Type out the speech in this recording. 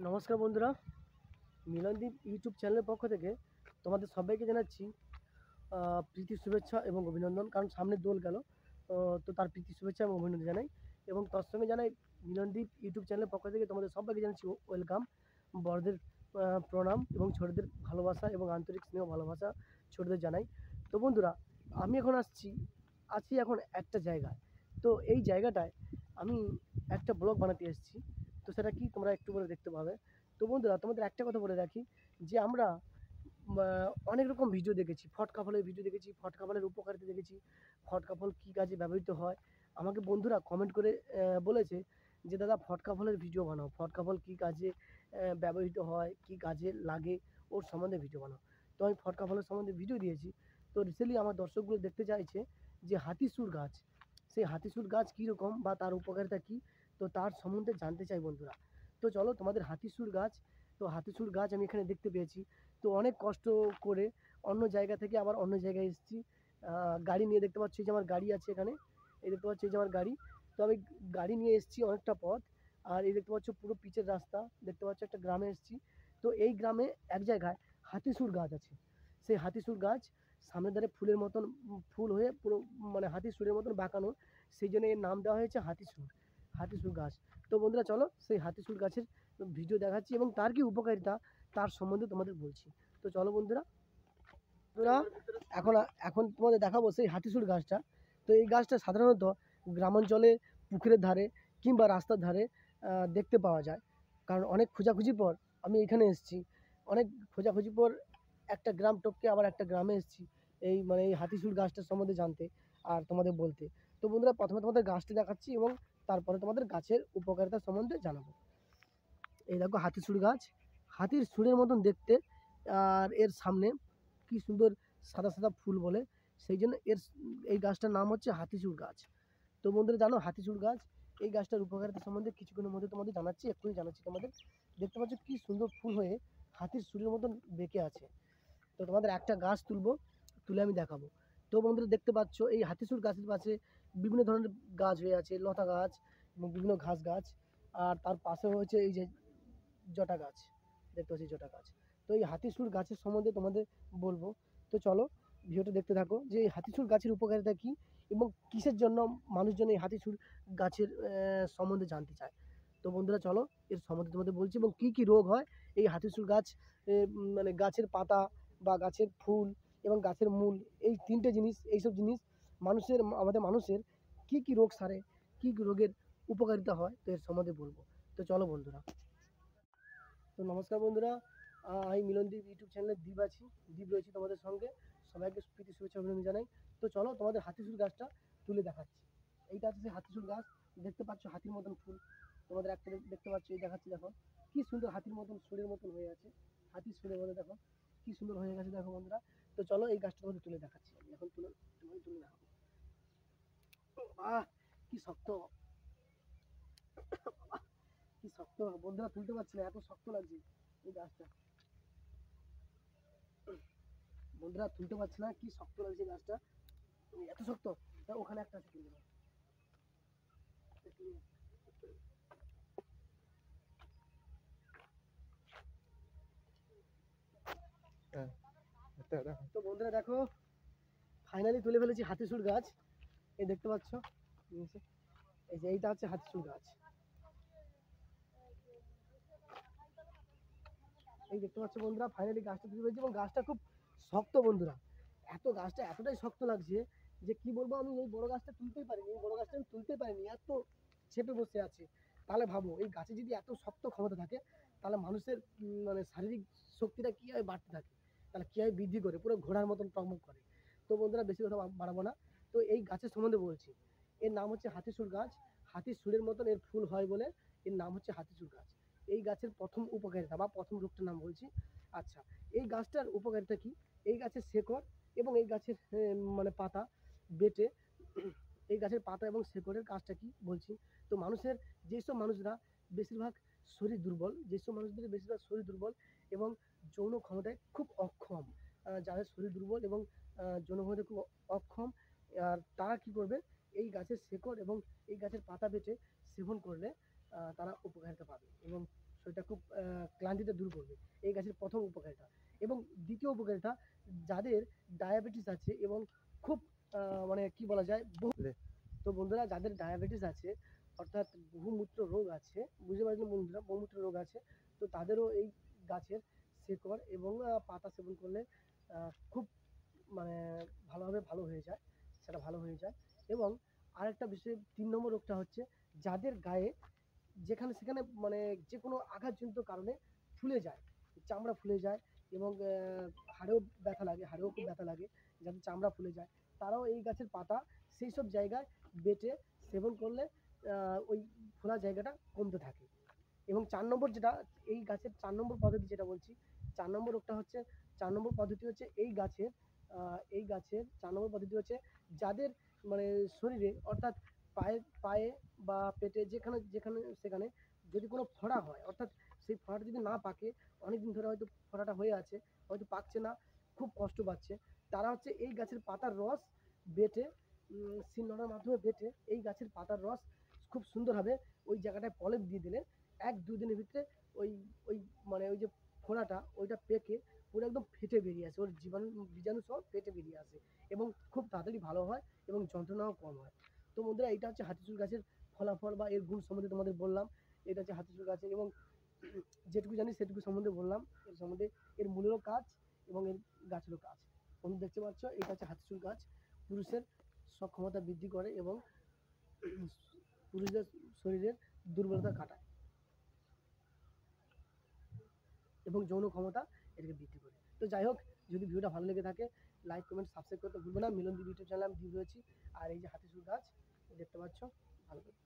নমস্কার বন্ধুরা, মিলনদীপ ইউটিউব চ্যানেলের পক্ষ থেকে তোমাদের সবাইকে জানাচ্ছি প্রীতি শুভেচ্ছা এবং অভিনন্দন। কারণ সামনে দোল গেল, তো তার প্রীতি শুভেচ্ছা এবং অভিনন্দন জানাই। এবং তার সঙ্গে জানাই মিলনদীপ ইউটিউব চ্যানেলের পক্ষ থেকে তোমাদের সবাইকে জানাচ্ছি ওয়েলকাম। বড়দের প্রণাম এবং ছোটদের ভালোবাসা এবং আন্তরিক স্নেহ ভালোবাসা ছোটদের জানাই। তো বন্ধুরা, আমি এখন আছি এখন একটা জায়গায়। তো এই জায়গাটায় আমি একটা ব্লগ বানাতে এসেছি। তো সেটা কি তোমরা একটু করে দেখতে পাবে। তো বন্ধুরা, তোমাদের একটা কথা বলে রাখি যে আমরা অনেক রকম ভিডিও দেখেছি, ফটকা ফলের ভিডিও দেখেছি, ফটকা ফলের উপকারিতা দেখেছি, ফটকা ফল কী কাজে ব্যবহৃত হয়। আমাকে বন্ধুরা কমেন্ট করে বলেছে যে দাদা ফটকা ফলের ভিডিও বানাও, ফটকা ফল কী কাজে ব্যবহৃত হয়, কী কাজে লাগে, ওর সম্বন্ধে ভিডিও বানাও। তো আমি ফটকা ফলের সম্বন্ধে ভিডিও দিয়েছি। তো রিসেন্টলি আমার দর্শকগুলো দেখতে চাইছে যে হাতিসুর গাছ, সেই হাতিসুর গাছ কীরকম বা তার উপকারিতা কী, তো তার সম্বন্ধে জানতে চাই বন্ধুরা। তো চলো তোমাদের হাতিসুর গাছ, তো হাতিসুর গাছ আমি এখানে দেখতে পেয়েছি। তো অনেক কষ্ট করে অন্য জায়গা থেকে আবার অন্য জায়গায় এসেছি। গাড়ি নিয়ে, দেখতে পাচ্ছি যে আমার গাড়ি আছে এখানে, এই দেখতে পাচ্ছি যে আমার গাড়ি। তো আমি গাড়ি নিয়ে এসেছি অনেকটা পথ। আর এই দেখতে পাচ্ছ পুরো পিচের রাস্তা, দেখতে পাচ্ছ একটা গ্রামে এসেছি। তো এই গ্রামে এক জায়গায় হাতিসুর গাছ আছে। সেই হাতিসুর গাছ সামনের ধারে ফুলের মতন ফুল হয়ে পুরো মানে হাতির সুরের মতন বাঁকানো, সেই জন্য এর নাম দেওয়া হয়েছে হাতিসুর, হাতিসুর গাছ। তো বন্ধুরা চলো সেই হাতিসুর গাছের ভিডিও দেখাচ্ছি এবং তার কি উপকারিতা তার সম্বন্ধে তোমাদের বলছি। তো চলো বন্ধুরা, বন্ধুরা এখন এখন তোমাদের দেখাবো সেই হাতিসুর গাছটা। তো এই গাছটা সাধারণত গ্রামাঞ্চলে পুকুরের ধারে কিংবা রাস্তার ধারে দেখতে পাওয়া যায়। কারণ অনেক খোঁজাখুঁজি পর আমি এখানে এসেছি, অনেক খোঁজাখুঁজি পর একটা গ্রাম টপকে আবার একটা গ্রামে এসেছি এই মানে এই হাতিসুর গাছটার সম্বন্ধে জানতে আর তোমাদের বলতে। তো বন্ধুরা, প্রথমে তোমাদের গাছটি দেখাচ্ছি এবং তারপরে তোমাদের গাছের উপকারিতা সম্বন্ধে জানাবো। এই দেখো হাতিসুর গাছ, হাতির সুরের মতন দেখতে। আর এর সামনে কি সুন্দর সাদা সাদা ফুল বলে, সেই জন্য এই গাছটার নাম হচ্ছে হাতিচুর গাছ। তো বন্ধুরা জানো হাতিচুর গাছ, এই গাছটার উপকারিতা সম্বন্ধে কিছুক্ষণের মধ্যে তোমাদের জানাচ্ছি, এক্ষুনি জানাচ্ছি তোমাদের। দেখতে পাচ্ছ কি সুন্দর ফুল হয়ে হাতির সুরের মতন বেঁকে আছে। তো তোমাদের একটা গাছ তুলবো, তুলে আমি দেখাবো। তো বন্ধুরা দেখতে পাচ্ছ এই হাতিসুর গাছের পাশে বিভিন্ন ধরনের গাছ হয়ে আছে, লতা গাছ এবং বিভিন্ন ঘাস গাছ। আর তার পাশে হয়েছে এই যে জটা গাছ, দেখতে পাচ্ছি জটা গাছ। তো এই হাতিসুর গাছের সম্বন্ধে তোমাদের বলবো। তো চলো ভিডিওটা দেখতে থাকো যে এই হাতিসুর গাছের উপকারিতা কী এবং কিসের জন্য মানুষজন এই হাতিসুর গাছের সম্বন্ধে জানতে চায়। তো বন্ধুরা চলো এর সম্বন্ধে তোমাদের বলছি এবং কী কী রোগ হয় এই হাতিসুর গাছ মানে গাছের পাতা বা গাছের ফুল এবং গাছের মূল, এই তিনটে জিনিস, এইসব জিনিস আমাদের মানুষের কী কী রোগ সারে, কী কী রোগের উপকারিতা হয়, তো এর সম্বন্ধে বলবো। তো চলো বন্ধুরা। তো নমস্কার বন্ধুরা, আমি মিলনদীপ ইউটিউব চ্যানেলে দ্বীপ রয়েছি তোমাদের সঙ্গে। সবাইকে প্রীতি শুভেচ্ছা অভিনন্দন জানাই। তো চলো তোমাদের হাতিসুর গাছটা তুলে দেখাচ্ছি। এইটা হচ্ছে সেই হাতিসুর গাছ, দেখতে পাচ্ছ হাতির মতন ফুল, তোমাদের একটা দেখতে পাচ্ছ, এই দেখাচ্ছি দেখো কি সুন্দর হাতির মতন সুরের মতন হয়ে আছে, হাতির সুরের মধ্যে দেখো কি সুন্দর হয়ে গেছে দেখো বন্ধুরা। তো চলো এই গাছটা তোমাদের তুলে দেখাচ্ছি, আমি এখন তুলে দেখাবো। আহ কি শক্ত, কি শক্ত বন্ধুরা, তুলতে পারছি না, এত শক্ত লাগছে এই গাছটা। বন্ধুরা তুলতে পারছি না, কি শক্ত লাগছে গাছটা, এত শক্ত। ওখানে একটা আছে, তুলে দেবো। তো বন্ধুরা দেখো ফাইনালি তুলে ফেলেছি হাতিসুর গাছ, এই দেখতে পাচ্ছ, এই যে এইটা হচ্ছে হাতিসুর গাছ, এই দেখতে পাচ্ছ বন্ধুরা, ফাইনালি গাছটা তুলে ফেলেছি এবং গাছটা খুব শক্ত বন্ধুরা। গাছটা এতটাই শক্ত লাগছে যে কি বলবো, আমি এই বড় গাছটা তুলতেই পারিনি, এই বড় গাছটা আমি তুলতেই পারিনি, এত চেপে বসে আছে। তাহলে ভাবো এই গাছে যদি এত শক্ত ক্ষমতা থাকে, তাহলে মানুষের মানে শারীরিক শক্তিটা কীভাবে বাড়তে থাকে, তাহলে কীভাবে বৃদ্ধি করে, পুরো ঘোড়ার মতন টকমক করে। তো বন্ধুরা বেশি কথা বাড়াবো না, তো এই গাছের সম্বন্ধে বলছি। এর নাম হচ্ছে হাতিসুর গাছ, হাতির সুরের মতন এর ফুল হয় বলে এর নাম হচ্ছে হাতিসুর গাছ। এই গাছের প্রথম উপকারিতা বা প্রথম রোগটার নাম বলছি। আচ্ছা, এই গাছটার উপকারিতা কি, এই গাছের শেকড় এবং এই গাছের মানে পাতা বেটে, এই গাছের পাতা এবং শেকড়ের কাজটা কি বলছি। তো মানুষের যেসব মানুষরা বেশিরভাগ শরীর দুর্বল, যেসব মানুষদের বেশিরভাগ শরীর দুর্বল এবং যৌন ক্ষমতায় খুব অক্ষম, যাদের শরীর দুর্বল এবং যৌন ক্ষমতায় খুব অক্ষম, আর তারা কি করবে, এই গাছের শেকড় এবং এই গাছের পাতা বেটে সেবন করলে তারা উপকারিতা পাবে এবং শরীরটা খুব ক্লান্তিটা দূর করবে। এই গাছের প্রথম উপকারিতা। এবং দ্বিতীয় উপকারিতা, যাদের ডায়াবেটিস আছে এবং খুব মানে কি বলা যায়, তো বন্ধুরা যাদের ডায়াবেটিস আছে অর্থাৎ বহুমূত্র রোগ আছে, বুঝতে পারছেন বন্ধুরা, বহুমূত্র রোগ আছে, তো তাদেরও এই গাছের শেকড় এবং পাতা সেবন করলে খুব মানে ভালোভাবে ভালো হয়ে যায়, সেটা ভালো হয়ে যায়। এবং আরেকটা বিষয় ৩ নম্বর রোগটা হচ্ছে, যাদের গায়ে যেখানে সেখানে মানে যে কোনো আঘাতজনিত কারণে ফুলে যায়, চামড়া ফুলে যায় এবং হাড়েও ব্যথা লাগে, হাড়েও খুব ব্যথা লাগে, যাদের চামড়া ফুলে যায়, তারাও এই গাছের পাতা সেই সব জায়গায় বেটে সেবন করলে ওই ফোলা জায়গাটা কমতে থাকে। এবং ৪ নম্বর যেটা, এই গাছের ৪ নম্বর পদ্ধতি যেটা বলছি, ৪ নম্বর রোগটা হচ্ছে, ৪ নম্বর পদ্ধতি হচ্ছে এই গাছের ৪ নম্বর পদ্ধতি হচ্ছে, যাদের মানে শরীরে অর্থাৎ পায়ে পায়ে বা পেটে যেখানে যেখানে সেখানে যদি কোনো ফোড়া হয়, অর্থাৎ সেই ফোড়াটা যদি না পাকে, অনেকদিন ধরে হয়তো ফোড়াটা হয়ে আছে, হয়তো পাকছে না, খুব কষ্ট পাচ্ছে, তারা হচ্ছে এই গাছের পাতার রস বেটে শিলনোড়ার মাধ্যমে বেটে এই গাছের পাতার রস খুব সুন্দরভাবে ওই জায়গাটায় প্রলেপ দিয়ে দিলে ১-২ দিনের ভিতরে ওই ওই মানে ওই যে ফোড়াটা ওইটা পেকে পুরো একদম ফেটে বেরিয়ে আসে, ওর বীজাণু সহ ফেটে বেরিয়ে আসে এবং খুব তাড়াতাড়ি ভালো হয় এবং যন্ত্রণাও কম হয়। তো বন্ধুরা, এটা হচ্ছে হাতিচুল গাছের ফলাফল বা এর গুণ সম্বন্ধে তোমাদের বললাম। এটা হচ্ছে হাতিচুল গাছের, এবং যেটুকু জানি সেটুকু সম্বন্ধে বললাম। এর সম্বন্ধে এর মূলেরও কাজ এবং এর গাছেরও কাজ। বন্ধু দেখতে পাচ্ছ, এটা হচ্ছে হাতিচুল গাছ। পুরুষের সক্ষমতা বৃদ্ধি করে এবং পুরুষদের শরীরের দুর্বলতা কাটায় এবং যৌন ক্ষমতা এটাকে বৃদ্ধি করে। তো যাই হোক, যদি ভিডিওটা ভালো লেগে থাকে, লাইক কমেন্ট সাবস্ক্রাইব করতে ভুলবে না। মিলনদীপ ইউটিউব চ্যানেল আমি দিয়ে রয়েছি। আর এই যে হাতিচুল গাছ দেখতে পাচ্ছ, ভালো করে